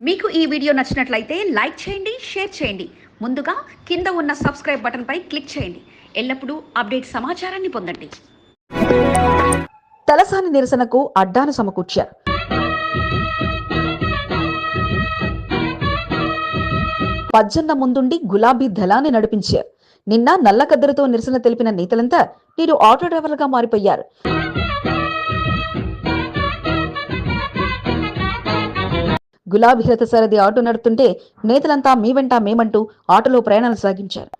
మీకు ఈ వీడియో నచ్చినట్లయితే లైక్ చేయండి, షేర్ చేయండి. ముందుగా కింద ఉన్న సబ్స్క్రైబ్ బటన్ పై క్లిక్ చేయండి. ఎల్లప్పుడూ అప్డేట్ సమాచారాన్ని పొందండి. తలసాని నిరసనకు అడ్డాను సమకూర్చారు. పజ్జన్న ముందుండి గులాబీ దళాన్ని నడిపించారు. నిన్న నల్లకద్దరుతో నిరసన తెలిపిన నేతలంతా నేడు ఆటో డ్రైవర్లుగా మారిపోయారు. గులాబీ రథసారథి ఆటో నడుపుతుంటే నేతలంతా మీ వెంట మేమంటూ ఆటోలో ప్రయాణాలు సాగించారు.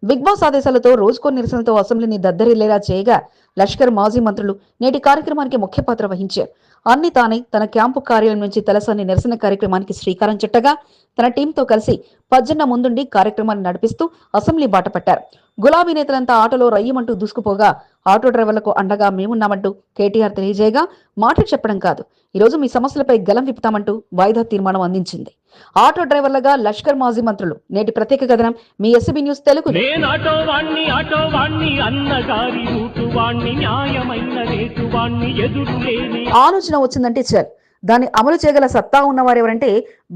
బిగ్ బాస్ ఆదేశాలతో రోజుకో నిరసనతో అసెంబ్లీని దద్దరిల్లేలా చేయగా లష్కర్ మాజీ మంత్రులు నేటి కార్యక్రమానికి ముఖ్య పాత్ర వహించారు. అన్ని తానే తన క్యాంపు కార్యాలయం నుంచి తలసాని నిరసన కార్యక్రమానికి శ్రీకారం చుట్టగా తన టీంతో కలిసి పజ్జన్న ముందుండి కార్యక్రమాన్ని నడిపిస్తూ అసెంబ్లీ బాట పట్టారు. గులాబీ నేతలంతా ఆటోలో రయ్యమంటూ దూసుకుపోగా ఆటో డ్రైవర్లకు అండగా మేమున్నామంటూ కేటీఆర్ తెలియజేయగా మాటలు చెప్పడం కాదు, ఈరోజు మీ సమస్యలపై గలం విప్పుతామంటూ వాయిదా తీర్మానం అందించింది. ఆటో డ్రైవర్లుగా లష్కర్ మాజీ మంత్రులు. నేటి ప్రత్యేక కథనం మీ ఎస్బీ న్యూస్ తెలుగు. ఆలోచన వచ్చిందంటే చాలు, దాన్ని అమలు చేయగల సత్తా ఉన్నవారెవరంటే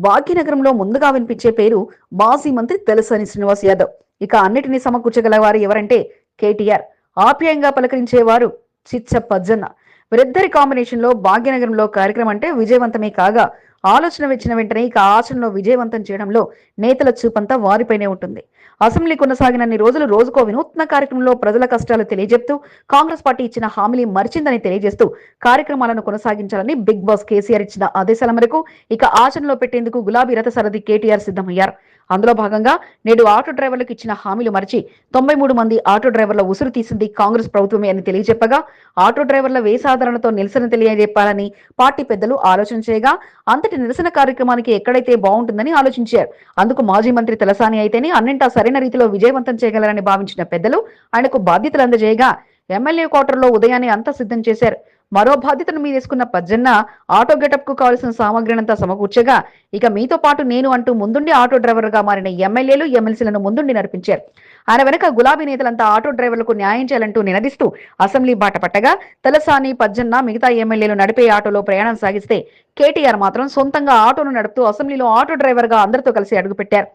భాగ్యనగరంలో ముందుగా వినిపించే పేరు మాజీ మంత్రి తలసాని శ్రీనివాస్ యాదవ్. ఇక అన్నిటినీ సమకూర్చగల వారు ఎవరంటే కేటీఆర్. ఆప్యాయంగా పలకరించేవారు చిచ్చ పజ్జన్న. వీరిద్దరి కాంబినేషన్ లో భాగ్యనగరంలో కార్యక్రమం అంటే విజయవంతమే కాగా ఆలోచన వచ్చిన వెంటనే ఇక ఆచరణలో విజయవంతం చేయడంలో నేతల చూపంతా వారిపైనే ఉంటుంది. అసెంబ్లీ కొనసాగినన్ని రోజులు రోజుకో వినూత్న కార్యక్రమంలో ప్రజల కష్టాలు తెలియజెప్తూ కాంగ్రెస్ పార్టీ ఇచ్చిన హామీని మరిచిందని తెలియజేస్తూ కార్యక్రమాలను కొనసాగించాలని బిగ్ బాస్ కేసీఆర్ ఇచ్చిన ఆదేశాల మేరకు ఇక ఆచరణలో పెట్టేందుకు గులాబీ రథసారథి కేటీఆర్ సిద్ధమయ్యారు. అందులో భాగంగా నేడు ఆటో డ్రైవర్లకు ఇచ్చిన హామీలు మరిచి 93 మంది ఆటో డ్రైవర్ల ఉసురు తీసింది కాంగ్రెస్ ప్రభుత్వమే అని తెలియజెప్పగా ఆటో డ్రైవర్ల వేసాదరణతో నిరసన తెలియజెప్పాలని పార్టీ పెద్దలు ఆలోచన చేయగా అంతటి నిరసన కార్యక్రమానికి ఎక్కడైతే బాగుంటుందని ఆలోచించారు. అందుకు మాజీ మంత్రి తలసాని అయితేనే అన్నింటా సరైన రీతిలో విజయవంతం చేయగలరని భావించిన పెద్దలు ఆయనకు బాధ్యతలు అందజేయగా ఎమ్మెల్యే క్వార్టర్లో ఉదయాన్నే అంతా సిద్ధం చేశారు. మరో బాధ్యతను మీదేసుకున్న పజ్జన్న ఆటో గెటప్ కు కావాల్సిన సామగ్రినంతా సమకూర్చగా ఇక మీతో పాటు నేను అంటూ ముందుండి ఆటో డ్రైవర్ గా మారిన ఎమ్మెల్యేలు ఎమ్మెల్సీలను ముందుండి నడిపించారు. ఆయన వెనక గులాబీ నేతలంతా ఆటో డ్రైవర్లకు న్యాయం చేయాలంటూ నినదిస్తూ అసెంబ్లీ బాట పట్టగా తలసాని పజ్జన్న మిగతా ఎమ్మెల్యేలు నడిపే ఆటోలో ప్రయాణం సాగిస్తే కేటీఆర్ మాత్రం సొంతంగా ఆటోను నడుపుతూ అసెంబ్లీలో ఆటో డ్రైవర్ గా అందరితో కలిసి అడుగుపెట్టారు.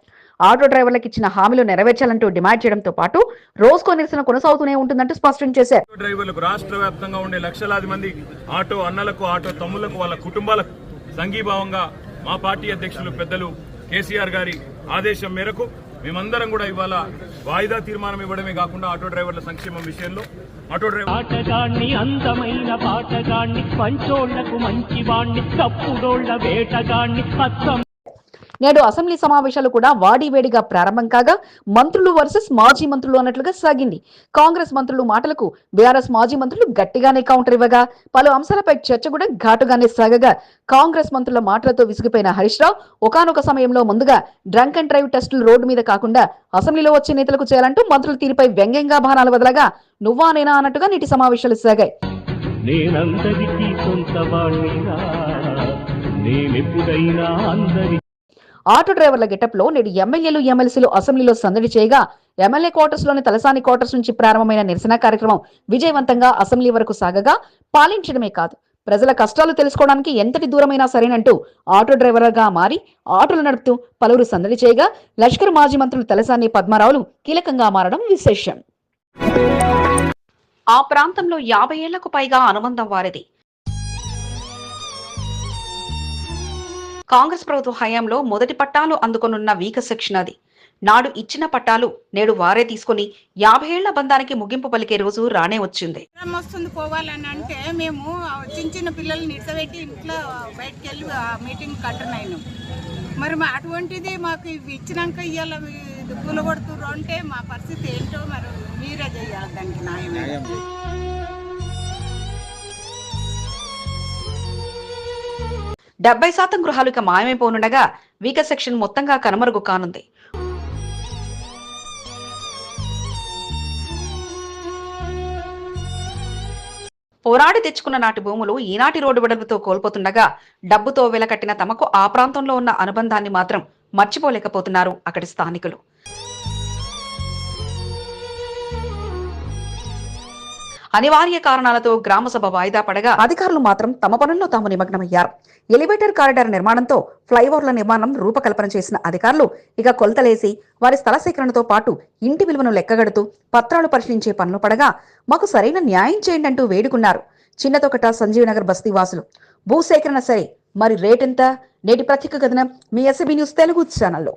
ఆటో డ్రైవర్లకు ఇచ్చిన హామీలు నెరవేర్చాలంటూ డిమాండ్ చేయడంతో పాటు రోజుకో నిరసన కొనసాగుతూనే ఉంటుందంటూ స్పష్టం చేశారు. డ్రైవర్లకు రాష్ట్ర వ్యాప్తంగా ఉండే లక్షలాది మంది ఆటో అన్నలకు, ఆటో తమ్ములకు, వాళ్ళ కుటుంబాలకు సంఘీభావంగా మా పార్టీ అధ్యక్షులు పెద్దలు కేసీఆర్ గారి ఆదేశం మేరకు మేమందరం కూడా ఇవాళ వాయిదా తీర్మానం ఇవ్వడమే కాకుండా ఆటో డ్రైవర్ల సంక్షేమం విషయంలో ఆటో డ్రైవర్ అందమైన పాటగాన్ని పంచోళ్లకు మంచివాణ్ణి తప్పుడోళ్ల వేటగాన్ని నేడు అసెంబ్లీ సమావేశాలు కూడా వాడివేడిగా ప్రారంభం కాగా మంత్రులు వర్సెస్ మాజీ మంత్రులు అన్నట్లుగా సాగింది. కాంగ్రెస్ మంత్రులు మాటలకు బీఆర్ఎస్ మాజీ మంత్రులు గట్టిగానే కౌంటర్ ఇవ్వగా పలు అంశాలపై చర్చ కూడా ఘాటుగానే సాగగా కాంగ్రెస్ మంత్రుల మాటలతో విసిగిపోయిన హరీష్ రావు ఒకానొక సమయంలో ముందుగా డ్రంక్ అండ్ డ్రైవ్ టెస్టులు రోడ్డు మీద కాకుండా అసెంబ్లీలో వచ్చే నేతలకు చేయాలంటూ మంత్రుల తీరుపై వ్యంగ్యంగా బాణాలు వదలగా నువ్వా నేనా అన్నట్టుగా నేటి సమావేశాలు సాగాయి. ఆటో డ్రైవర్ల గెటప్ లో నేడు ఎమ్మెల్యేలు ఎమ్మెల్సీలు అసెంబ్లీలో సందడి చేయగా ఎమ్మెల్యే క్వార్టర్స్ లోని తలసాని క్వార్టర్స్ నుంచి ప్రారంభమైన నిరసన కార్యక్రమం విజయవంతంగా అసెంబ్లీ వరకు సాగగా పాలించడమే కాదు ప్రజల కష్టాలు తెలుసుకోవడానికి ఎంతటి దూరమైనా సరేనంటూ ఆటో డ్రైవర్గా మారి ఆటోలు నడుపుతూ పలువురు సందడి చేయగా లష్కర్ మాజీ మంత్రులు తలసాని పద్మారావులు కీలకంగా మారడం విశేషం. ఆ ప్రాంతంలో 50 ఏళ్లకు పైగా అనుబంధం వారిది. కాంగ్రెస్ ప్రభుత్వ హయాంలో మొదటి పట్టాలు అందుకొనున్న వీక సెక్షన్ అది. నాడు ఇచ్చిన పట్టాలు నేడు వారే తీసుకుని 50 ఏళ్ల బంధానికి ముగింపు పలికే రోజు రానే వచ్చింది. వస్తుంది పోవాలని అంటే మేము చిన్న చిన్న పిల్లల్ని నిడతబెట్టి ఇంట్లో బయటకు వెళ్ళి మీటింగ్ కట్టున్నాను. మరి అటువంటిది మాకు ఇవి ఇచ్చినాక ఇవాళ కూలగొడుతుర్రు అంటే మా పరిస్థితి ఏంటో మరి మీరే చేయాలి దానికి న్యాయం. 70% గృహాలు ఇక మాయమైపోనుండగా వీక సెక్షన్ మొత్తంగా కనుమరుగు కానుంది. పోరాడి తెచ్చుకున్న నాటి భూములు ఈనాటి రోడ్డు వెడల్పుతో కోల్పోతుండగా డబ్బుతో వెలకట్టిన తమకు ఆ ప్రాంతంలో ఉన్న అనుబంధాన్ని మాత్రం మర్చిపోలేకపోతున్నారు అక్కడి స్థానికులు. అనివార్య కారణాలతో గ్రామసభ వాయిదా పడగా అధికారులు మాత్రం తమ పనుల్లో తాము నిమగ్నమయ్యారు. ఎలివేటర్ కారిడార్ నిర్మాణంతో ఫ్లైఓవర్ల నిర్మాణం రూపకల్పన చేసిన అధికారులు ఇక కొలతలేసి వారి స్థల సేకరణతో పాటు ఇంటి విలువను లెక్కగడుతూ పత్రాలు పరిశీలించే పనులు పడగా మాకు సరైన న్యాయం చేయండి అంటూ వేడుకున్నారు చిన్నతొకట సంజీవనగర్ బస్తీ వాసులు. భూసేకరణ సరే, మరి రేటెంత? నేటి ప్రత్యేక కథనం మీ ఎస్బీ న్యూస్ తెలుగు ఛానల్లో.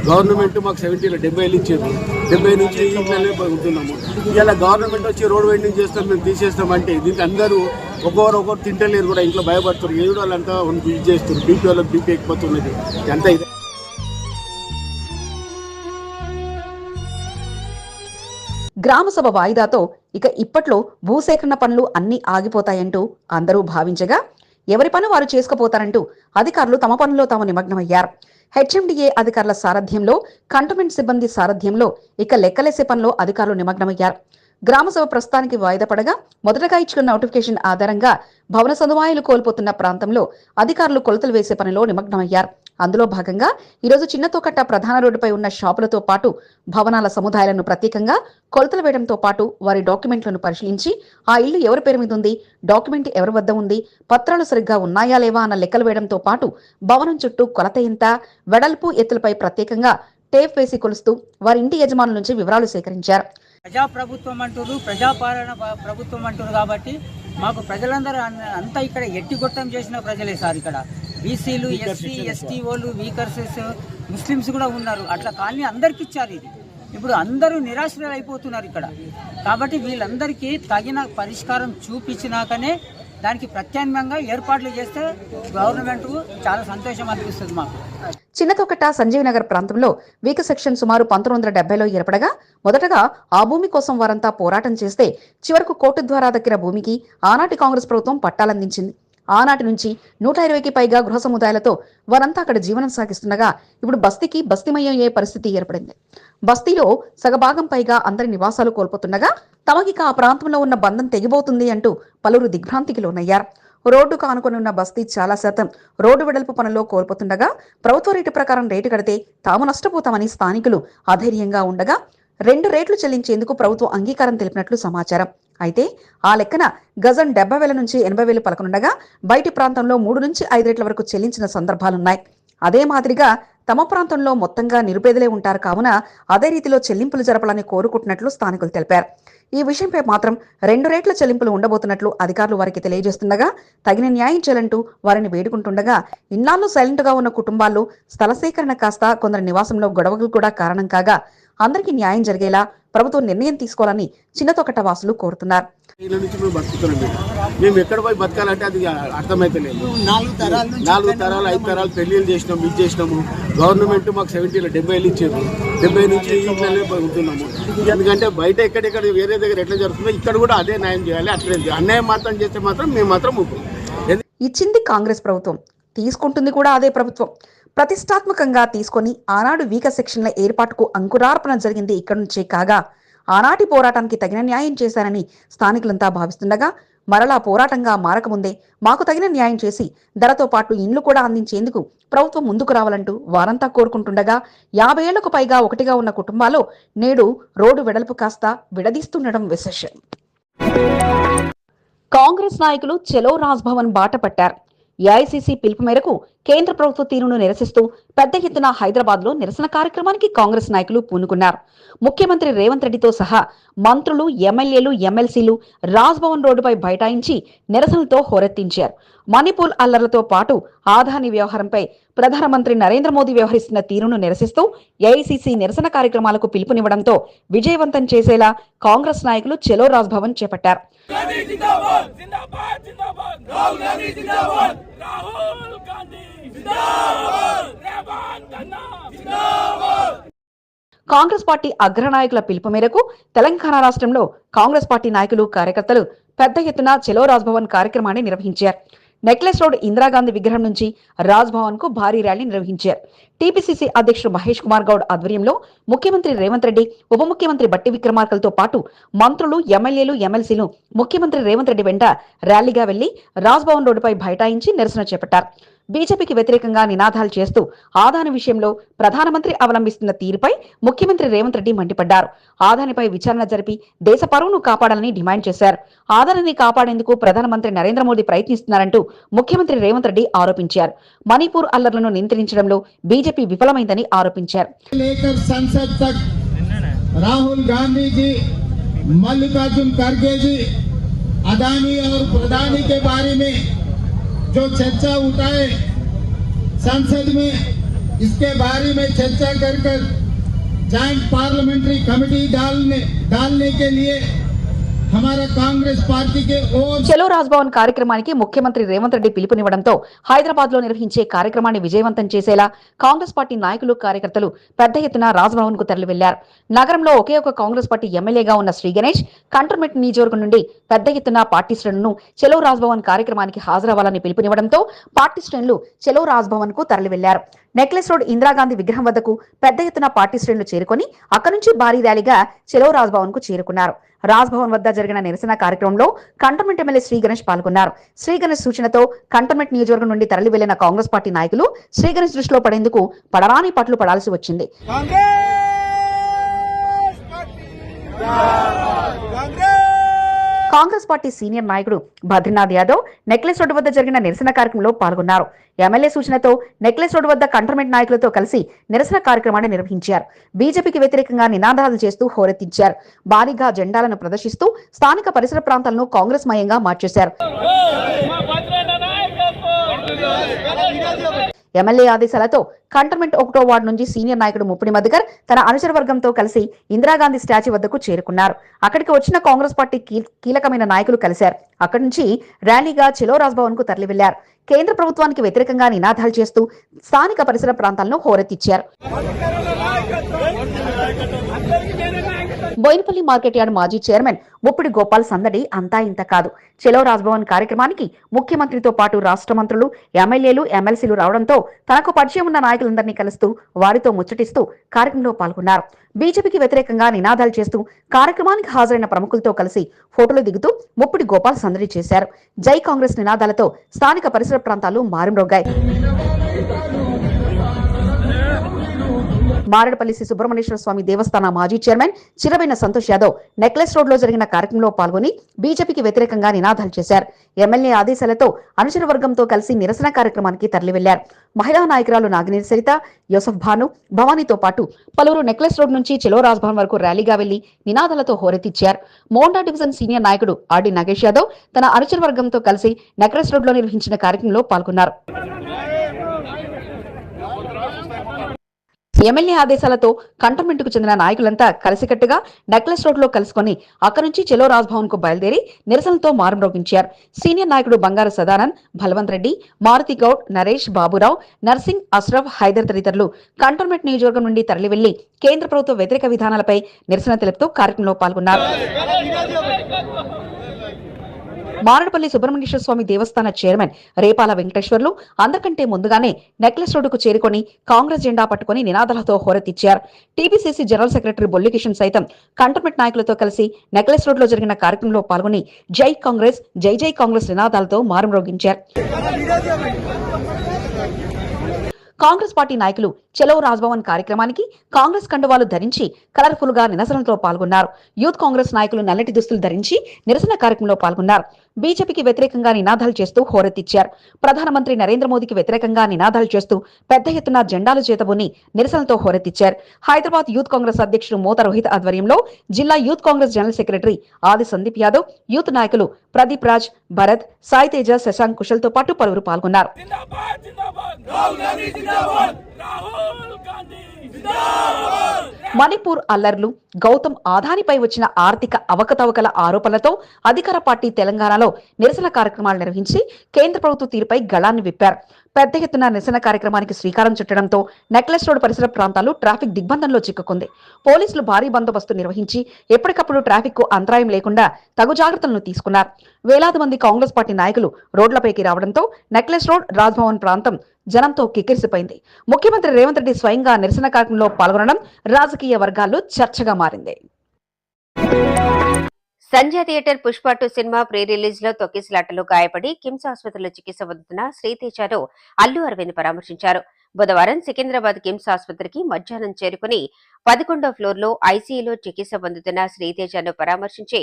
గవర్నమెంట్ మాకు 70 ఇచ్చారు. 70 నుంచి ఇంట్లోనే ఉంటున్నాము. ఇలా గవర్నమెంట్ వచ్చి రోడ్ వైండింగ్ చేస్తాం, మేము తీసేస్తామంటే దీనికి అందరూ ఒక్కొక్కరు తింటలేరు కూడా, ఇంట్లో భయపడుతారు. ఏడు వాళ్ళంతా యూజ్ చేస్తారు. బీపీ వాళ్ళకి బీపీ ఎక్కిపోతున్నది. ఎంత ఇది గ్రామసభ వాయిదాతో ఇక ఇప్పట్లో భూసేకరణ పనులు అన్నీ ఆగిపోతాయంటూ అందరూ భావించగా ఎవరి పని వారు చేసుకుపోతారంటూ అధికారులు తమ పనుల్లో తాము నిమగ్నమయ్యారు. హెచ్ఎండిఏ అధికారుల సారథ్యంలో, కంటోన్మెంట్ సిబ్బంది సారథ్యంలో ఇక లెక్కలేసే పనిలో అధికారులు నిమగ్నమయ్యారు. గ్రామసభ ప్రస్తుతానికి వాయిదా పడగా మొదటగా ఇచ్చిన నోటిఫికేషన్ ఆధారంగా భవన సదుపాయాలు కోల్పోతున్న ప్రాంతంలో అధికారులు కొలతలు వేసే పనిలో నిమగ్నమయ్యారు. అందులో భాగంగా ఈరోజు చిన్నతోకట్ట ప్రధాన రోడ్డుపై ఉన్న షాపులతో పాటు భవనాల సముదాయాలను ప్రత్యేకంగా కొలతలు వేయడంతో పాటు వారి డాక్యుమెంట్లను పరిశీలించి ఆ ఇల్లు ఎవరి పేరు మీద ఉంది, డాక్యుమెంట్ ఎవరి వద్ద ఉంది, పత్రాలు సరిగ్గా ఉన్నాయా లేవా అన్న లెక్కలు వేయడంతో పాటు భవనం చుట్టూ కొలత ఎంత, వెడల్పు, ఎత్తులపై ప్రత్యేకంగా టేప్ వేసి కొలుస్తూ వారి ఇంటి యజమానుల నుంచి వివరాలు సేకరించారు. ప్రజాప్రభుత్వం అంటారు, ప్రజాపాలన ప్రభుత్వం అంటారు కాబట్టి మాకు ప్రజలందరూ అంతా ఇక్కడ ఎట్టిగొట్టం చేసిన ప్రజలే సార్. ఇక్కడ బీసీలు, ఎస్సీ, ఎస్టీ వాళ్ళు, వీకర్స్, ముస్లిమ్స్ కూడా ఉన్నారు. అట్లా కాలనీ అందరికి ఇచ్చారు. ఇది ఇప్పుడు అందరూ నిరాశ్రయులు అయిపోతున్నారు ఇక్కడ. కాబట్టి వీళ్ళందరికీ తగిన పరిష్కారం చూపించినాకనే దానికి ప్రత్యామ్నాయంగా ఏర్పాట్లు చేస్తే గవర్నమెంట్ చాలా సంతోషం అనిపిస్తుంది మాకు. చిన్నతొకట సంజీవనగర్ ప్రాంతంలో వీక సెక్షన్ సుమారు 1970లో ఏర్పడగా మొదటగా ఆ భూమి కోసం వారంతా పోరాటం చేస్తే చివరకు కోర్టు ద్వారా దక్కిన భూమికి ఆనాటి కాంగ్రెస్ ప్రభుత్వం పట్టాలందించింది. ఆనాటి నుంచి 120కి పైగా గృహ సముదాయాలతో వారంతా అక్కడ జీవనం సాగిస్తుండగా ఇప్పుడు బస్తీకి బస్తీమయం అయ్యే పరిస్థితి ఏర్పడింది. బస్తీలో సగభాగం పైగా అందరి నివాసాలు కోల్పోతుండగా తమకిక ఆ ప్రాంతంలో ఉన్న బంధం తెగిపోతుంది అంటూ పలువురు దిగ్భ్రాంతికి లోనయ్యారు. రోడ్డుకు ఆనుకొని ఉన్న బస్తీ చాలా శాతం రోడ్డు వెడల్పు పనుల్లో కోల్పోతుండగా ప్రభుత్వ రేటు ప్రకారం రేటు కడితే తాము నష్టపోతామని స్థానికులు అధైర్యంగా ఉండగా 2 రేట్లు చెల్లించేందుకు ప్రభుత్వం అంగీకారం తెలిపినట్లు సమాచారం. అయితే ఆ లెక్కన గజం 70,000 నుంచి 80,000 పలకనుండగా బయటి ప్రాంతంలో 3 నుంచి 5 రేట్ల వరకు చెల్లించిన సందర్భాలున్నాయి. అదే మాదిరిగా తమ ప్రాంతంలో మొత్తంగా నిరుపేదలే ఉంటారు కావున అదే రీతిలో చెల్లింపులు జరపాలని కోరుకుంటున్నట్లు స్థానికులు తెలిపారు. ఈ విషయంపై మాత్రం 2 రేట్ల చెల్లింపులు ఉండబోతున్నట్లు అధికారులు వారికి తెలియజేస్తుండగా తగిన న్యాయం చేయాలంటూ వారిని వేడుకుంటుండగా ఇన్నాళ్ళు సైలెంట్గా ఉన్న కుటుంబాల్లో స్థల సేకరణ కాస్త కొందరి నివాసంలో గొడవలు కూడా కారణం కాగా అందరికీ న్యాయం జరిగేలా ప్రభుత్వం నిర్ణయం తీసుకోవాలని చిన్నతొకట వాసులు కోరుతున్నారు. మేము ఎక్కడ పోయి బతకాలంటే అది అర్థమైతే లేదు. 4 తరాలు 5 తరాలు పెళ్లిళ్ళు చేసినాము, ఇది చేసినాము. గవర్నమెంట్ మాకు 70 ఇచ్చారు. 70 నుంచి ఇంట్లోనే ఉంటున్నాము. ఎందుకంటే బయట ఎక్కడెక్కడ వేరే దగ్గర ఎట్లా జరుగుతుందో ఇక్కడ కూడా అదే న్యాయం చేయాలి. అట్లే అన్యాయం మాత్రం చేస్తే మాత్రం మేము మాత్రం ఇచ్చింది కాంగ్రెస్ ప్రభుత్వం, తీసుకుంటుంది కూడా అదే ప్రభుత్వం. ప్రతిష్టాత్మకంగా తీసుకొని ఆనాడు వీక సెక్షన్ల ఏర్పాటుకు అంకురార్పణ జరిగింది ఇక్కడి నుంచే కాగా ఆనాటి పోరాటానికి తగిన న్యాయం చేశారని స్థానికులంతా భావిస్తుండగా మరలా పోరాటంగా మారకముందే మాకు తగిన న్యాయం చేసి ధరతో పాటు ఇండ్లు కూడా అందించేందుకు ప్రభుత్వం ముందుకు రావాలంటూ వారంతా కోరుకుంటుండగా 50 ఏళ్లకు పైగా ఒకటిగా ఉన్న కుటుంబాలు నేడు రోడ్డు వెడల్పు కాస్త విడదీస్తుండడం విశేషం. కాంగ్రెస్ నాయకులు చలో రాజ్భవన్ బాట పట్టారు. ఏఐసీసీ పిలుపు మేరకు కేంద్ర ప్రభుత్వ తీరును నిరసిస్తూ పెద్ద ఎత్తున హైదరాబాద్ లో నిరసన కార్యక్రమానికి కాంగ్రెస్ నాయకులు పూనుకున్నారు. ముఖ్యమంత్రి రేవంత్ రెడ్డితో సహా మంత్రులు, ఎమ్మెల్యేలు, ఎమ్మెల్సీలు రాజ్భవన్ రోడ్డుపై బైఠాయించి నిరసనలతో హోరెత్తించారు. మణిపూర్ అల్లర్లతో పాటు ఆదాని వ్యవహారంపై ప్రధానమంత్రి నరేంద్ర మోదీ వ్యవహరిస్తున్న తీరును నిరసిస్తూ ఏఐసీసీ నిరసన కార్యక్రమాలకు పిలుపునివ్వడంతో విజయవంతం చేసేలా కాంగ్రెస్ నాయకులు చలో రాజ్భవన్ చేపట్టారు. కాంగ్రెస్ పార్టీ అగ్రనాయకుల పిలుపు మేరకు తెలంగాణ రాష్ట్రంలో కాంగ్రెస్ పార్టీ నాయకులు, కార్యకర్తలు పెద్ద ఎత్తున చలో రాజ్భవన్ కార్యక్రమాన్ని నిర్వహించారు. నెక్లెస్ రోడ్ ఇందిరాగాంధీ విగ్రహం నుంచి రాజ్భవన్ కు భారీ ర్యాలీ నిర్వహించారు. టీపీసీసీ అధ్యక్షుడు మహేష్ కుమార్ గౌడ్ ఆధ్వర్యంలో ముఖ్యమంత్రి రేవంత్ రెడ్డి, ఉప ముఖ్యమంత్రి బట్టి విక్రమార్కలతో పాటు మంత్రులు, ఎమ్మెల్యేలు, ఎమ్మెల్సీలు ముఖ్యమంత్రి రేవంత్ రెడ్డి వెంట ర్యాలీగా వెళ్లి రాజ్భవన్ రోడ్డుపై బైఠాయించి నిరసన చేపట్టారు. బీజేపీకి వ్యతిరేకంగా నినాదాలు చేస్తూ ఆదాని విషయంలో ప్రధానమంత్రి అవలంబిస్తున్న తీరుపై ముఖ్యమంత్రి రేవంత్ రెడ్డి మండిపడ్డారు. ఆదానిపై విచారణ జరిపి దేశ పరువును కాపాడాలని డిమాండ్ చేశారు. ఆదానిని కాపాడేందుకు ప్రధానమంత్రి నరేంద్ర మోదీ ప్రయత్నిస్తున్నారంటూ ముఖ్యమంత్రి రేవంత్ రెడ్డి ఆరోపించారు. మణిపూర్ అల్లర్లను నియంత్రించడంలో బీజేపీ విఫలమైందని ఆరోపించారు. राहुल गांधी जी, मल्लिकार्जुन खड़गे जी, अदानी और प्रधानी के बारे में जो चर्चा उठाए संसद में, इसके बारे में चर्चा कर जॉइंट पार्लियामेंट्री कमेटी डालने के लिए हमारा कांग्रेस पार्टी के और చలో రాజ్భవన్ కార్యక్రమానికి ముఖ్యమంత్రి రేవంత్ రెడ్డి పిలుపునివ్వడంతో హైదరాబాద్ లో నిర్వహించే కార్యక్రమాన్ని విజయవంతం చేసేలా కాంగ్రెస్ పార్టీ నాయకులు కార్యకర్తలు పెద్ద ఎత్తున రాజ్భవన్ కు తరలి వెళ్లారు. నగరంలో ఒకే ఒక కాంగ్రెస్ పార్టీ ఎమ్మెల్యేగా ఉన్న శ్రీ గణేష్ కంటోన్మెంట్ నియోజకవర్గం నుండి పెద్ద ఎత్తున పార్టీ శ్రేణులను చలో రాజ్భవన్ కార్యక్రమానికి హాజరవ్వాలని పిలుపునివ్వడంతో పార్టీ శ్రేణులు చలో రాజ్భవన్ కు తరలి వెళ్లారు. నెక్లెస్ రోడ్ ఇందిరాగాంధీ విగ్రహం వద్దకు పెద్ద ఎత్తున పార్టీ శ్రేణులు చేరుకొని అక్కడి నుంచి భారీ ర్యాలీగా చలో రాజ్భవన్ కు చేరుకున్నారు. రాజ్భవన్ వద్ద జరిగిన నిరసన కార్యక్రమంలో కంటోన్మెంట్ ఎమ్మెల్యే శ్రీ గణేష్ పాల్గొన్నారు. శ్రీ గణేష్ సూచనతో కంటోన్మెంట్ నియోజకవర్గం నుండి తరలి వెళ్లిన కాంగ్రెస్ పార్టీ నాయకులు శ్రీ గణేష్ దృష్టిలో పడేందుకు పడరాని పట్లు పడాల్సి వచ్చింది. కాంగ్రెస్ పార్టీ సీనియర్ నాయకుడు బద్రీనాథ్ యాదవ్ నెక్లెస్ రోడ్డు వద్ద జరిగిన నిరసన కార్యక్రమంలో పాల్గొన్నారు. ఎమ్మెల్యే సూచనతో నెక్లెస్ రోడ్డు వద్ద కంటోన్మెంట్ నాయకులతో కలిసి నిరసన కార్యక్రమాన్ని నిర్వహించారు. బీజేపీకి వ్యతిరేకంగా నినాదాలు చేస్తూ హోరెత్తించారు. భారీగా జెండాలను ప్రదర్శిస్తూ స్థానిక పరిసర ప్రాంతాలను కాంగ్రెస్ మయంగా మార్చేశారు. ఎమ్మెల్యే ఆదేశాలతో కంటోన్మెంట్ 1వ వార్డు నుంచి సీనియర్ నాయకుడు ముప్పిడి మధుకర్ తన అనుచర వర్గంతో కలిసి ఇందిరాగాంధీ స్టాచ్యూ వద్దకు చేరుకున్నారు. అక్కడికి వచ్చిన కాంగ్రెస్ పార్టీ కీలకమైన నాయకులు కలిశారు. అక్కడి నుంచి ర్యాలీగా చలో రాజ్భవన్ కు తరలి వెళ్లారు. కేంద్ర ప్రభుత్వానికి వ్యతిరేకంగా నినాదాలు చేస్తూ స్థానిక పరిసర ప్రాంతాలను హోరెత్తించారు. బోయినపల్లి మార్కెట్ యార్డ్ మాజీ చైర్మన్ ముప్పిడి గోపాల్ సందడి అంతా ఇంత కాదు. చలో రాజ్భవన్ కార్యక్రమానికి ముఖ్యమంత్రితో పాటు రాష్ట్ర మంత్రులు, ఎమ్మెల్యేలు, ఎమ్మెల్సీలు రావడంతో తనకు పరిచయం ఉన్న నాయకులందరినీ కలుస్తూ వారితో ముచ్చటిస్తూ కార్యక్రమంలో పాల్గొన్నారు. బీజేపీకి వ్యతిరేకంగా నినాదాలు చేస్తూ కార్యక్రమానికి హాజరైన ప్రముఖులతో కలిసి ఫోటోలు దిగుతూ ముప్పిడి గోపాల్ సందడి చేశారు. జై కాంగ్రెస్ నినాదాలతో స్థానిక పరిసర ప్రాంతాలు మారుమ్రోగాయి. మారేడుపల్లి శ్రీ సుబ్రహ్మణ్యేశ్వర స్వామి దేవస్థాన మాజీ chairman Chiravaina Santosh Yadav Necklace Road లో జరిగిన కార్యక్రమంలో పాల్గొని బీజేపీకి వ్యతిరేకంగా నినాదాలు చేశారు. ఎమ్మెల్యే ఆదేశాలతో అనుచర వర్గంతో కలిసి నిరసన కార్యక్రమానికి తరలి వెళ్లారు. మహిళా నాయకురాలు నాగినేని సరిత, యూసఫ్ భాను, భవానీతో పాటు పలువురు నెక్లెస్ రోడ్ నుంచి చలో రాజ్భవన్ వరకు ర్యాలీగా వెళ్లి నినాదాలతో హోరెత్తించారు. మోండా డివిజన్ సీనియర్ నాయకుడు ఆర్డి నాగేష్ యాదవ్ తన అనుచర వర్గంతో కలిసి నెక్లెస్ రోడ్ లో నిర్వహించిన కార్యక్రమంలో పాల్గొన్నారు. ఎమ్మెల్యే ఆదేశాలతో కంటోన్మెంట్ కు చెందిన నాయకులంతా కలిసికట్టుగా నెక్లెస్ రోడ్ లో కలుసుకుని అక్కడి నుంచి చలో రాజ్భవన్ కు బయలుదేరి నిరసనతో మారుమ్రోగించారు. సీనియర్ నాయకుడు బంగారు సదానంద్, బలవంత్ రెడ్డి, మారుతి గౌడ్, నరేష్, బాబురావు, నర్సింగ్, అష్రఫ్, హైదర్ తదితరులు కంటోన్మెంట్ నియోజకవర్గం నుండి తరలి వెళ్లి కేంద్ర ప్రభుత్వ వ్యతిరేక విధానాలపై నిరసన తెలుపుతూ కార్యక్రమంలో పాల్గొన్నారు. మారేడుపల్లి సుబ్రహ్మణ్యేశ్వర స్వామి దేవస్థాన చైర్మన్ రేపాల వెంకటేశ్వర్లు అందరికంటే ముందుగానే నెక్లెస్ రోడ్డుకు చేరుకొని కాంగ్రెస్ జెండా పట్టుకుని నినాదాలతో హోరెత్తించారు. టీపీసీసీ జనరల్ సెక్రటరీ బొల్లి కిషన్ సైతం కంటోన్మెంట్ నాయకులతో కలిసి నెక్లెస్ రోడ్ లో జరిగిన కార్యక్రమంలో పాల్గొని జై కాంగ్రెస్, జై జై కాంగ్రెస్ నినాదాలతో మారుమ్రోగించారు. కాంగ్రెస్ పార్టీ నాయకులు చలో రాజ్భవన్ కార్యక్రమానికి కాంగ్రెస్ కండువాలు ధరించి కలర్ఫుల్ గా నిరసనలో పాల్గొన్నారు. యూత్ కాంగ్రెస్ నాయకులు నల్లటి దుస్తులు ధరించి నిరసన కార్యక్రమంలో పాల్గొన్నారు. బీజేపీకి వ్యతిరేకంగా నినాదాలు చేస్తూ హోరెత్తించారు. ప్రధానమంత్రి నరేంద్ర మోదీకి వ్యతిరేకంగా నినాదాలు చేస్తూ పెద్ద ఎత్తున జెండాలు చేతబూని నిరసనలతో హోరెత్తించారు. హైదరాబాద్ యూత్ కాంగ్రెస్ అధ్యక్షుడు మోత రోహిత్ ఆధ్వర్యంలో జిల్లా యూత్ కాంగ్రెస్ జనరల్ సెక్రటరీ ఆది సందీప్ యాదవ్, యూత్ నాయకులు ప్రదీప్ రాజ్, భరత్, సాయి తేజ, శశాంక్ కుశల్ తో పాటు పలువురు పాల్గొన్నారు. మణిపూర్ అల్లర్లు, గౌతమ్ ఆదానిపై వచ్చిన ఆర్థిక అవకతవకల ఆరోపణలతో అధికార పార్టీ తెలంగాణలో నిరసన కార్యక్రమాలు నిర్వహించి కేంద్ర ప్రభుత్వ తీరుపై గళాన్ని విప్పారు. పెద్ద ఎత్తున నిరసన కార్యక్రమానికి శ్రీకారం చుట్టడంతో నెక్లెస్ రోడ్ పరిసర ప్రాంతాలు ట్రాఫిక్ దిగ్బంధంలో చిక్కుకుంది. పోలీసులు భారీ బందోబస్తు నిర్వహించి ఎప్పటికప్పుడు ట్రాఫిక్ కు అంతరాయం లేకుండా తగు జాగ్రత్తలను తీసుకున్నారు. వేలాది మంది కాంగ్రెస్ పార్టీ నాయకులు రోడ్లపైకి రావడంతో నెక్లెస్ రోడ్, రాజ్భవన్ ప్రాంతం జనంతో కిక్కిరిసిపోయింది. ముఖ్యమంత్రి రేవంత్ రెడ్డి స్వయంగా నిరసన కార్యక్రమంలో పాల్గొనడం రాజకీయ వర్గాల్లో చర్చగా మారింది. Sanjay theatre Pushpa 2 cinema pre release లో తొక్కిసలాటలో గాయపడి కిమ్స్ ఆసుపత్రిలో చికిత్స పొందుతున్న శ్రీతేజను అల్లు అరవింద్ పరామర్శించారు. బుధవారం సికింద్రాబాద్ కిమ్స్ ఆసుపత్రికి మధ్యాహ్నం చేరుకుని 11వ ఫ్లోర్లో ఐసీయూలో చికిత్స పొందుతున్న శ్రీతేజను పరామర్శించి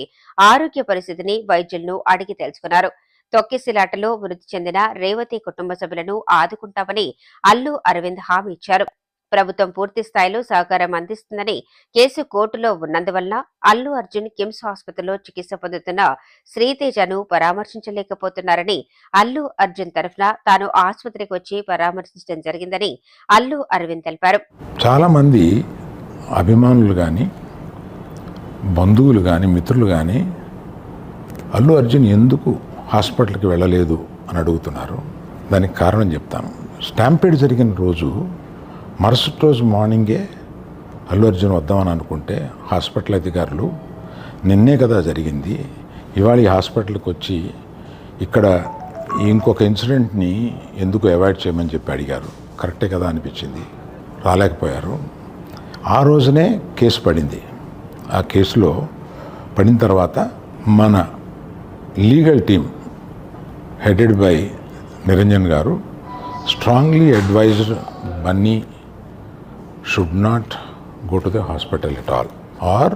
ఆరోగ్య పరిస్థితిని వైద్యులను అడిగి తెలుసుకున్నారు. తొక్కిసలాటలో మృతి చెందిన రేవతి కుటుంబ సభ్యులను ఆదుకుంటామని అల్లు అరవింద్ హామీ ఇచ్చారు. ప్రభుత్వం పూర్తి స్థాయిలో సహకారం అందిస్తుందని, కేసు కోర్టులో ఉన్నందువల్ల అల్లు అర్జున్ కిమ్స్ ఆసుపత్రిలో చికిత్స పొందుతున్న శ్రీతేజను పరామర్శించలేకపోతున్నారని అల్లు అర్జున్ తరఫున తాను ఆసుపత్రికి వచ్చి పరామర్శించడం జరిగిందని అల్లు అరవింద్ తెలిపారు. చాలా మంది అభిమానులు కానీ, బంధువులు కానీ, మిత్రులు కానీ అల్లు అర్జున్ ఎందుకు హాస్పిటల్కి వెళ్ళలేదు అని అడుగుతున్నారు. దానికి కారణం చెప్తాను. స్టాంపేడ్ జరిగిన రోజు మరుసటి రోజు మార్నింగే అల్లు అర్జున్ వద్దామని అనుకుంటే హాస్పిటల్ అధికారులు నిన్నే కదా జరిగింది, ఇవాళ ఈ హాస్పిటల్కి వచ్చి ఇక్కడ ఇంకొక ఇన్సిడెంట్ని ఎందుకు అవాయిడ్ చేయమని చెప్పి అడిగారు. కరెక్టే కదా అనిపించింది. రాలేకపోయారు. ఆ రోజునే కేసు పడింది. ఆ కేసులో పడిన తర్వాత మన legal team headed by Niranjan గారు strongly advised Bunny should not go to the hospital at all or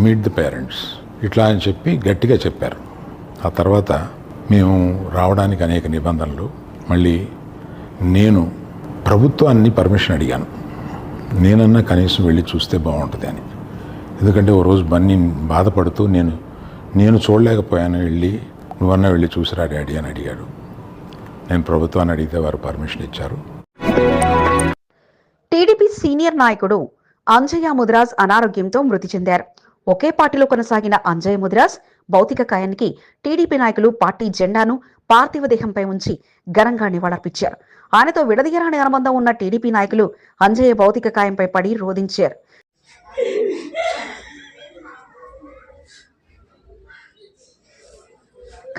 meet the parents ఇట్లా అని చెప్పి గట్టిగా చెప్పారు. ఆ తర్వాత మేము రావడానికి అనేక నిబంధనలు, మళ్ళీ నేను ప్రభుత్వాన్ని పర్మిషన్ అడిగాను. నేనన్నా కనీసం వెళ్ళి చూస్తే బాగుంటుంది అని. ఎందుకంటే ఓ రోజు బన్నీ బాధపడుతూ నేను చూడలేకపోయాను, నువ్వన్నా వెళ్ళి చూసిరా డాడీ అని అడిగాడు. నేను ప్రభుత్వాన్ని అడిగితే వారు పర్మిషన్ ఇచ్చారు. టీడీపీ సీనియర్ నాయకుడు అంజయ్య ముదిరాజ్ అనారోగ్యంతో మృతి చెందారు. ఒకే పార్టీలో కొనసాగిన అంజయ్య ముదిరాజ్ భౌతిక కాయానికి టీడీపీ నాయకులు పార్టీ జెండాను పార్థివ దేహంపై ఉంచి ఘనంగా నివాళులర్పించారు. ఆయనతో విడదీయరాని అనుబంధం ఉన్న టీడీపీ నాయకులు అంజయ్య భౌతిక కాయంపై పడి రోధించారు.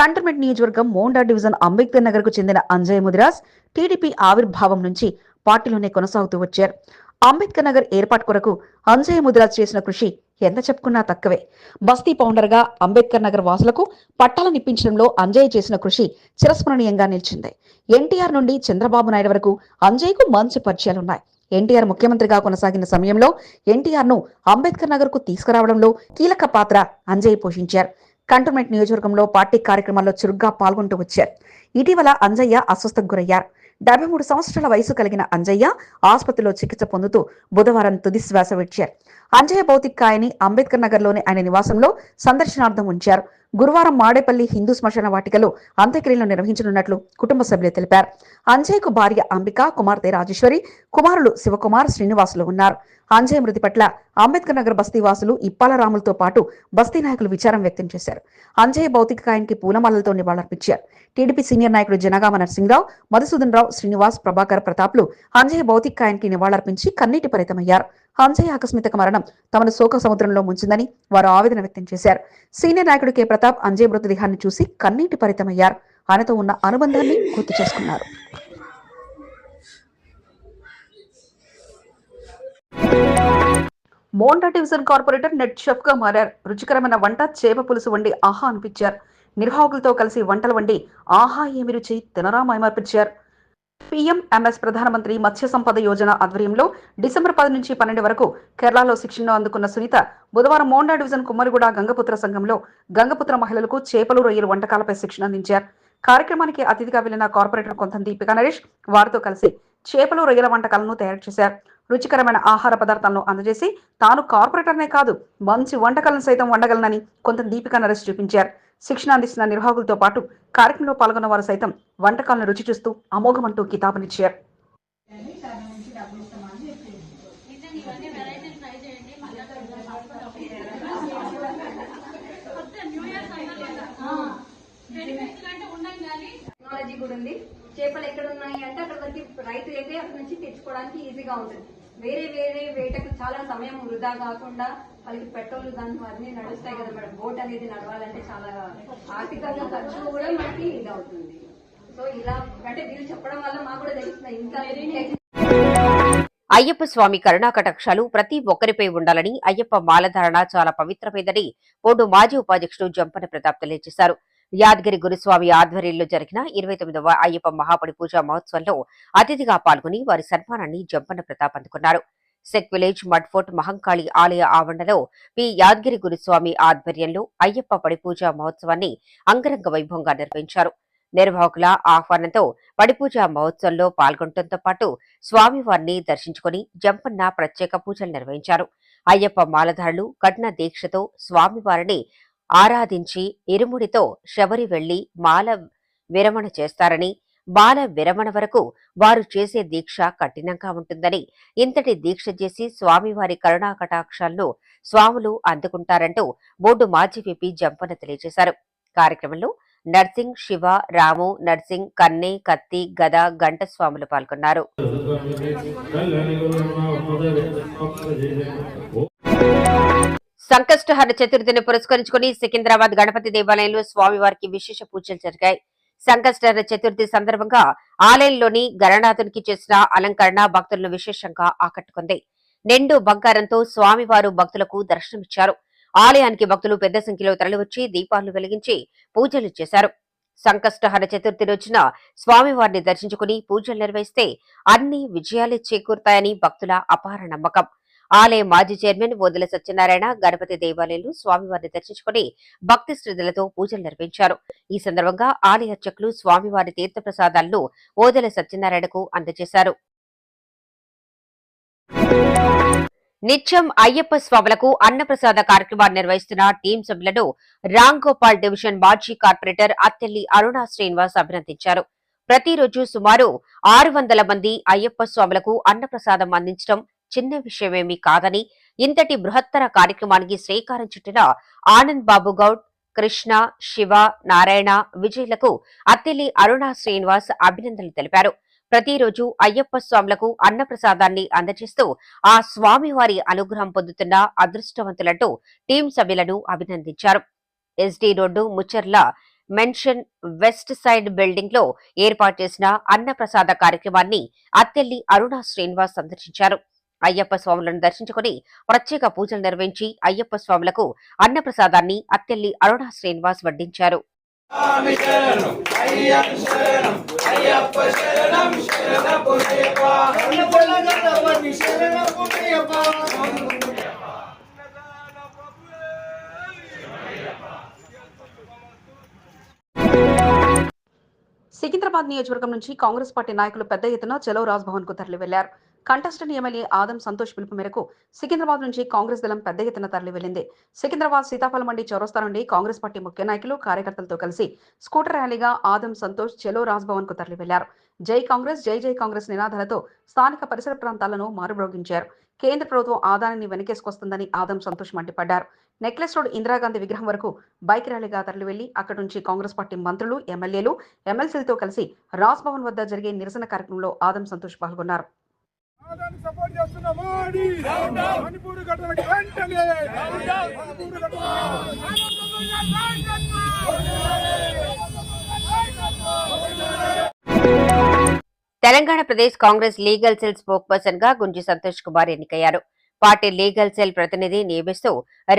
కంటోన్మెంట్ నియోజకవర్గం మోండా డివిజన్ అంబేద్కర్ నగర్ కు చెందిన అంజయ్య ముదిరాజ్ టీడీపీ ఆవిర్భావం నుంచి పార్టీలోనే కొనసాగుతూ వచ్చారు. అంబేద్కర్ నగర్ ఏర్పాటు కొరకు అంజయ్య ముదిరాజ్ చేసిన కృషి ఎంత చెప్పుకున్నా తక్కువే. బస్తీ పౌండర్ గా అంబేద్కర్ నగర్ వాసులకు పట్టాలనిప్పించడంలో అంజయ్య చేసిన కృషి చిరస్మరణీయంగా నిలిచింది. ఎన్టీఆర్ నుండి చంద్రబాబు నాయుడు వరకు అంజయ్యకు మంచి పరిచయాలున్నాయి. ఎన్టీఆర్ ముఖ్యమంత్రిగా కొనసాగిన సమయంలో ఎన్టీఆర్ ను అంబేద్కర్ నగర్ కు తీసుకురావడంలో కీలక పాత్ర అంజయ్య పోషించారు. కంటోన్మెంట్ నియోజకవర్గంలో పార్టీ కార్యక్రమాల్లో చురుగ్గా పాల్గొంటూ వచ్చారు. ఇటీవల అంజయ్య అస్వస్థకు గురయ్యారు. 73 సంవత్సరాల వయసు కలిగిన అంజయ్య ఆసుపత్రిలో చికిత్స పొందుతూ బుధవారం తుది శ్వాస విడిచారు. అంజయ్య భౌతిక కాయాన్ని అంబేద్కర్ నగర్లోని ఆయన నివాసంలో సందర్శనార్థం ఉంచారు. గురువారం మాడేపల్లి హిందూ శ్మశాన వాటికలో అంత్యక్రియలు నిర్వహించనున్నట్లు కుటుంబ సభ్యులు తెలిపారు. అంజయ్యకు భార్య అంబిక, కుమార్తె రాజేశ్వరి, కుమారులు శివకుమార్, శ్రీనివాసులు ఉన్నారు. అంజయ్య మృతి పట్ల అంబేద్కర్ నగర్ బస్తీ వాసులు ఇప్పాల రాములతో పాటు బస్తీ నాయకులు విచారం వ్యక్తం చేశారు. అంజయ్య భౌతిక కాయానికి పూలమాలలతో నివాళులర్పించారు. టీడీపీ సీనియర్ నాయకుడు జనగామ నరసింహరావు, మధుసూదన్ రావు, శ్రీనివాస్, ప్రభాకర్, ప్రతాప్లు అంజయ్య భౌతిక కాయానికి నివాళులర్పించి కన్నీటి పరితమయ్యారు. అంజయ్య ఆకస్మిక మరణం తమను శోక సముద్రంలో ముంచిందని వారు ఆవేదన వ్యక్తం చేశారు. సీనియర్ నాయకుడు కె ప్రతాప్ అంజయ్య మృతదేహాన్ని చూసి కన్నీటి పరితమయ్యారు. ఆయనతో ఉన్న అనుబంధాన్ని గుర్తు చేసుకున్నారు. Monda division corporator net chef గా మారారు. రుచికరమైన వంట చేప పులుసు వండి ఆహా అనిపించారు. నిర్వాహకులతో కలిసి వంటలు వండి ఆహా ఏమి రుచి తినరా మైమర్పించారు. PMMS ప్రధానమంత్రి మత్స్య సంపద యోజన ఆధ్వర్యంలో డిసెంబర్ 10 నుంచి 12 వరకు కేరళలో శిక్షణ అందుకున్న సునీత బుధవారం మోండా డివిజన్ కుమ్మరిగూడ గంగపుత్ర సంఘంలో గంగపుత్ర మహిళలకు చేపలు, రొయ్యలు వంటకాలపై శిక్షణ అందించారు. కార్యక్రమానికి అతిథిగా వెళ్లిన కార్పొరేటర్ కొంతం దీపికా నరేష్ వారితో కలిసి చేపలు, రొయ్యల వంటకాలను తయారు చేశారు. రుచికరమైన ఆహార పదార్థాలను అందజేసి తాను కార్పొరేటర్నే కాదు మంచి వంటకాలను సైతం వండగలనని కొంత దీపికా నరేష్ చూపించారు. శిక్షణ అందిస్తున్న నిర్వాహకులతో పాటు కార్యక్రమంలో పాల్గొన్న వారు సైతం వంటకాలను రుచి చూస్తూ అమోఘమంటూ కితాబునిచ్చారు. టెక్నాలజీ కూడా ఉంది. చేపలు ఎక్కడ ఉన్నాయి అంటే అక్కడ వరకు రైతు అయితే అక్కడ నుంచి తెచ్చుకోవడానికి ఈజీగా ఉంటుంది. వేరే వేరే వేటకు చాలా సమయం వృధా కాకుండా వాళ్ళకి పెట్రోల్ దాని అన్ని నడుస్తాయి కదా మేడం. బోట్ అనేది నడవాలంటే చాలా ఆర్థికంగా ఖర్చు కూడా మనకి ఇది అవుతుంది. సో ఇలా అంటే వీళ్ళు చెప్పడం వల్ల మాకు కూడా తెలుస్తుంది ఇంకా అయ్యప్ప స్వామి కరుణాకటాక్షాలు ప్రతి ఒక్కరిపై ఉండాలని, అయ్యప్ప మాలధారణ చాలా పవిత్రమైందని బోర్డు మాజీ ఉపాధ్యక్షుడు జంపన ప్రతాప్ తెలియజేశారు. యాదగిరి గురుస్వామి ఆధ్వర్యంలో జరిగిన 29వ అయ్యప్ప మహాపడి పూజా మహోత్సవంలో అతిథిగా పాల్గొని వారి సన్మానాన్ని జంపన ప్రతాప్ అందుకున్నారు. సెక్ విలేజ్ మడ్ఫోర్ట్ మహంకాళి ఆలయ ఆవరణలో పి యాదగిరి గురుస్వామి ఆధ్వర్యంలో అయ్యప్ప పడి పూజా మహోత్సవాన్ని అంగరంగ వైభవంగా నిర్వహించారు. నిర్వాహకుల ఆహ్వానంతో పడిపూజ మహోత్సవంలో పాల్గొనడంతో పాటు స్వామివారిని దర్శించుకుని జంపన్న ప్రత్యేక పూజలు నిర్వహించారు. అయ్యప్ప మాలధారులు కఠిన దీక్షతో స్వామివారిని ఆరాధించి ఇరుముడితో శబరి వెళ్లి మాల విరమణ చేస్తారని, మాల విరమణ వరకు వారు చేసే దీక్ష కఠినంగా ఉంటుందని, ఇంతటి దీక్ష చేసి స్వామివారి కరుణా కటాక్షాలను స్వాములు అందుకుంటారంటూ బోర్డు మాజీ విపి జంపన్న తెలియజేశారు. కార్యక్రమంలో నర్సింగ్, శివ, రాము, నర్సింగ్, కన్నె, కత్తి, గద, గంట స్వాములు పాల్గొన్నారు. సంకష్టహర చతుర్థిని పురస్కరించుకుని సికింద్రాబాద్ గణపతి దేవాలయంలో స్వామివారికి విశేష పూజలు జరిగాయి. సంకష్టహర చతుర్థి సందర్భంగా ఆలయంలోని గణనాథునికి చేసిన అలంకరణ భక్తులను విశేషంగా ఆకట్టుకుంది. నిండు బంగారంతో స్వామివారు భక్తులకు దర్శనమిచ్చారు. ఆలయానికి భక్తులు పెద్ద సంఖ్యలో తరలివచ్చి దీపాలు వెలిగించి పూజలు చేశారు. సంకష్టహర చతుర్థి రోజున స్వామివారిని దర్శించుకుని పూజలు నిర్వహిస్తే అన్ని విజయాలే చేకూరుతాయని భక్తుల అపార నమ్మకం. ఆలయ మాజీ చైర్మన్ ఓదెల సత్యనారాయణ గణపతి దేవాలయంలో స్వామివారిని దర్శించుకుని భక్తి శ్రద్ధలతో పూజలు నిర్వహించారు. ఈ సందర్భంగా ఆలయ అర్చకులు స్వామివారి తీర్థప్రసాదాలను ఓదెల సత్యనారాయణకు అందజేశారు. నిత్యం అయ్యప్ప స్వాములకు అన్నప్రసాద కార్యక్రమాన్ని నిర్వహిస్తున్న టీం సభ్యులను రాంగోపాల్ డివిజన్ మాజీ కార్పొరేటర్ అత్తెల్లి అరుణ శ్రీనివాస్ అభినందించారు. ప్రతిరోజు సుమారు 600 మంది అయ్యప్ప స్వాములకు అన్నప్రసాదం అందించడం చిన్న విషయమేమీ కాదని, ఇంతటి బృహత్తర కార్యక్రమానికి శ్రీకారం చుట్టిన ఆనంద్ బాబు గౌడ్, కృష్ణ, శివ, నారాయణ, విజయ్లకు అత్తెల్లి అరుణ శ్రీనివాస్ అభినందనలు తెలిపారు. ప్రతిరోజు అయ్యప్ప స్వాములకు అన్నప్రసాదాన్ని అందజేస్తూ ఆ స్వామివారి అనుగ్రహం పొందుతున్న అదృష్టవంతులంటూ టీం సభ్యులను అభినందించారు. SD road Mucherla mansion west side building లో ఏర్పాటు చేసిన అన్నప్రసాద కార్యక్రమాన్ని అత్తెల్లి అరుణ శ్రీనివాస్ సందర్శించారు. అయ్యప్ప స్వాములను దర్శించుకుని ప్రత్యేక పూజలు నిర్వహించి అయ్యప్ప స్వాములకు అన్నప్రసాదాన్ని అత్తెల్లి అరుణ శ్రీనివాస్ వడ్డించారు. సికింద్రాబాద్ నియోజకవర్గం నుంచి కాంగ్రెస్ పార్టీ నాయకులు పెద్ద ఎత్తున చలో రాజ్ భవన్ కు తరలి వెళ్లారు. కంటెస్టెంట్ ఎమ్మెల్యే ఆదం సంతోష్ పిలుపు మేరకు సికింద్రాబాద్ నుంచి కాంగ్రెస్ దళం పెద్ద ఎత్తున తరలి వెళ్లింది. సికింద్రాబాద్ సీతాఫల మండి చౌరస్తా నుండి కాంగ్రెస్ పార్టీ ముఖ్య నాయకులు కార్యకర్తలతో కలిసి స్కూటర్ ర్యాలీగా ఆదం సంతోష్ చలో రాజ్ భవన్ కు తరలి వెళ్లారు. జై కాంగ్రెస్, జై జై కాంగ్రెస్ నినాదాలతో స్థానిక పరిసర ప్రాంతాలను మారుమ్రోగించారు. కేంద్ర ప్రభుత్వం ఆదాయాన్ని వెనకేసుకొస్తుందని ఆదం సంతోష్ మండిపడ్డారు. నెక్లెస్ రోడ్ ఇందిరాగాంధీ విగ్రహం వరకు బైక్ ర్యాలీగా తరలి వెళ్లి అక్కడి నుంచి కాంగ్రెస్ పార్టీ మంత్రులు, ఎమ్మెల్యేలు, ఎమ్మెల్సీలతో కలిసి రాజ్ భవన్ వద్ద జరిగే నిరసన కార్యక్రమంలో ఆదం సంతోష్ పాల్గొన్నారు. Telangana Pradesh Congress legal cell spoke person గా గుంజి సంతోష్ కుమార్ ఎన్నికయ్యారు. పార్టీ లీగల్ సెల్ ప్రతినిధి నియమిస్తూ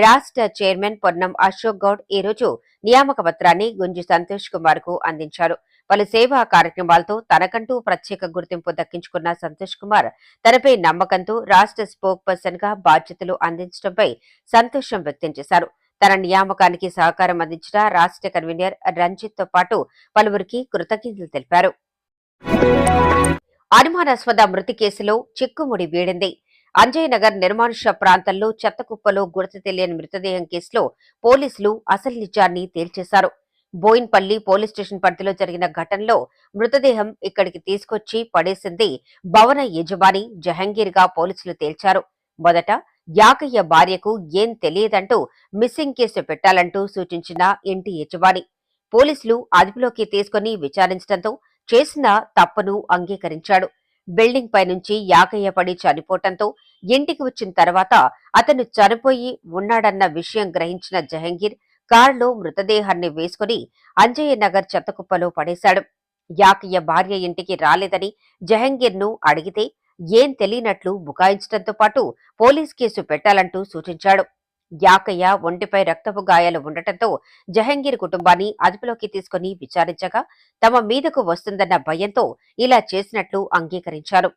రాష్ట్ర చైర్మన్ పొన్నం అశోక్ గౌడ్ ఈ రోజు నియామక పత్రాన్ని గుంజి సంతోష్ కుమార్ కు అందించారు. పలు సేవా కార్యక్రమాలతో తనకంటూ ప్రత్యేక గుర్తింపు దక్కించుకున్న సంతోష్ కుమార్ తనపై నమ్మకంతో రాష్ట్ర స్పోక్ పర్సన్ గా బాధ్యతలు అందించడంపై సంతోషం వ్యక్తం చేశారు. తన నియామకానికి సహకారం అందించిన రాష్ట్ర కన్వీనర్ రంజిత్ తో పాటు పలువురికి కృతజ్ఞతలు తెలిపారు. అనుమానాస్పద మృతి కేసులో చిక్కుముడి వీడింది. అంజయ్యనగర్ నిర్మానుష ప్రాంతంలో చెత్తకుప్పలో గుర్తు తెలియని మృతదేహం కేసులో పోలీసులు అసలు నిజాన్ని తేల్చేశారు. బోయిన్పల్లి పోలీస్ స్టేషన్ పరిధిలో జరిగిన ఘటనలో మృతదేహం ఇక్కడికి తీసుకొచ్చి పడేసింది భవన యజమాని జహంగీర్ గా పోలీసులు తేల్చారు. మొదట యాకయ్య భార్యకు ఏం తెలియదంటూ మిస్సింగ్ కేసు పెట్టాలంటూ సూచించిన ఇంటి యజమాని పోలీసులు అదుపులోకి తీసుకుని విచారించడంతో చేసిన తప్పును అంగీకరించాడు. బిల్డింగ్ పై నుంచి యాకయ్య పడి చనిపోవటంతో ఇంటికి వచ్చిన తర్వాత అతను చనిపోయి ఉన్నాడన్న విషయం గ్రహించిన జహంగీర్ కారులో మృతదేహాన్ని వేసుకుని అంజయ్య నగర్ చెత్తకుప్పలో పడేశాడు. యాకయ్య భార్య ఇంటికి రాలేదని జహంగీర్ ను అడిగితే ఏం తెలియనట్లు బుకాయించడంతో పాటు పోలీస్ కేసు పెట్టాలంటూ సూచించాడు. యాకయ్య ఒంటిపై రక్తపు గాయాలు ఉండటంతో జహంగీర్ కుటుంబాన్ని అదుపులోకి తీసుకుని విచారించగా తమ మీదకు వస్తుందన్న భయంతో ఇలా చేసినట్లు అంగీకరించారు.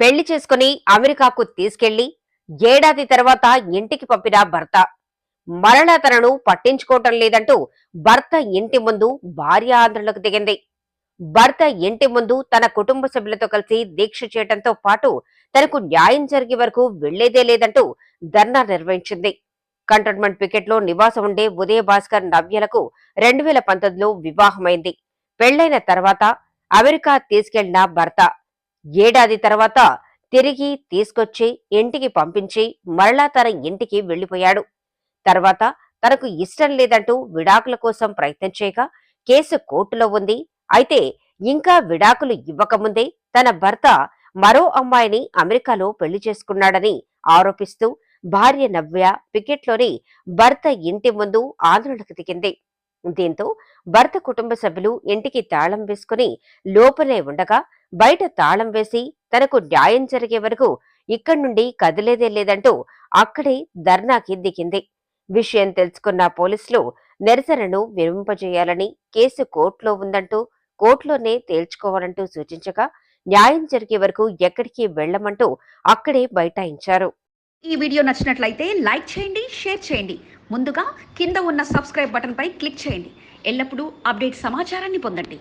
పెళ్లి చేసుకుని అమెరికాకు తీసుకెళ్లి ఏడాది తర్వాత ఇంటికి పంపిన భర్త మరలా తనను పట్టించుకోవటం లేదంటూ భర్త ఇంటి ముందు భార్య ఆందోళనకు దిగింది. భర్త ఇంటి ముందు తన కుటుంబ సభ్యులతో కలిసి దీక్ష చేయడంతో పాటు తనకు న్యాయం జరిగే వరకు వెళ్లేదే లేదంటూ ధర్నా నిర్వహించింది. కంటోన్మెంట్ పికెట్లో నివాసం ఉండే ఉదయ భాస్కర్ నవ్యలకు 2019లో వివాహమైంది. పెళ్లైన తర్వాత అమెరికా తీసుకెళ్లిన భర్త ఏడాది తర్వాత తిరిగి తీసుకొచ్చి ఇంటికి పంపించి మరలా తన ఇంటికి వెళ్లిపోయాడు. తర్వాత తనకు ఇష్టం లేదంటూ విడాకుల కోసం ప్రయత్నం చేయగా కేసు కోర్టులో ఉంది. అయితే ఇంకా విడాకులు ఇవ్వకముందే తన భర్త మరో అమ్మాయిని అమెరికాలో పెళ్లి చేసుకున్నాడని ఆరోపిస్తూ భార్య నవ్య పికెట్లోని భర్త ఇంటి ముందు ఆందోళనకు దిగింది. దీంతో భర్త కుటుంబ సభ్యులు ఇంటికి తాళం వేసుకుని లోపలే ఉండగా బయట తాళం వేసి తనకు న్యాయం జరిగే వరకు ఇక్కడి నుండి కదిలేదే లేదంటూ అక్కడే ధర్నాకి దిగింది. విషయం తెలుసుకున్న పోలీసులు నిరసనను విరమింపజేయాలని, కేసు కోర్టులో ఉందంటూ కోర్టులోనే తేల్చుకోవాలంటూ సూచించగా న్యాయం జరిగే వరకు ఎక్కడికి వెళ్లమంటూ అక్కడే బైఠాయించారు. ఈ వీడియో నచ్చినట్లయితే లైక్ చేయండి, షేర్ చేయండి. ముందుగా కింద ఉన్న సబ్స్క్రైబ్ బటన్ పై క్లిక్ చేయండి. ఎల్లప్పుడూ అప్డేట్ సమాచారాన్ని పొందండి.